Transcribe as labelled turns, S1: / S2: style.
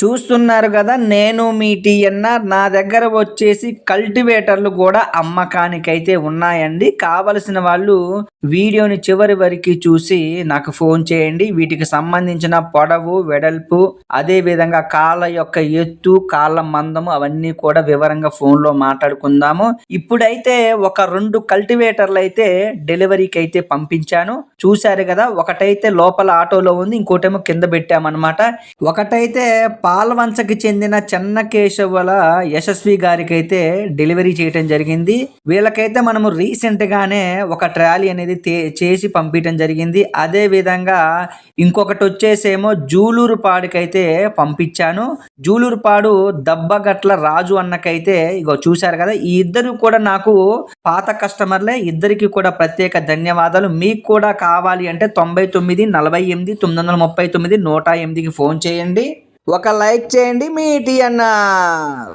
S1: చూస్తున్నారు కదా, నేను మీ టీఎన్ఆర్. నా దగ్గర వచ్చేసి కల్టివేటర్లు కూడా అమ్మకానికైతే ఉన్నాయండి. కావలసిన వాళ్ళు వీడియోని చివరి వరకు చూసి నాకు ఫోన్ చేయండి. వీటికి సంబంధించిన పొడవు, వెడల్పు, అదే విధంగా కాళ్ళ యొక్క ఎత్తు, కాళ్ళ మందము అవన్నీ కూడా వివరంగా ఫోన్లో మాట్లాడుకుందాము. ఇప్పుడైతే ఒక 2 కల్టివేటర్లు అయితే డెలివరీకి అయితే పంపించాను. చూశారు కదా, ఒకటైతే లోపల ఆటోలో ఉంది, ఇంకోటేమో కింద పెట్టామన్నమాట. ఒకటైతే పాల్వంచకి చెందిన చెన్నకేశవుల యశస్వి గారికి అయితే డెలివరీ చేయటం జరిగింది. వీళ్ళకైతే మనము రీసెంట్ గానే ఒక ట్రాలీ అనేది చేసి పంపించడం జరిగింది. అదే విధంగా ఇంకొకటి వచ్చేసేమో జూలూరుపాడుకైతే పంపించాను. జూలూరుపాడు దబ్బగట్ల రాజు అన్నకైతే ఇగో చూశారు కదా, ఈ ఇద్దరు కూడా నాకు పాత కస్టమర్లే. ఇద్దరికి కూడా ప్రత్యేక ధన్యవాదాలు. మీకు కూడా కావాలి అంటే 99 48 939 108కి ఫోన్ చేయండి. ఒక లైక్ చేయండి మీ టీఎన్ఆర్.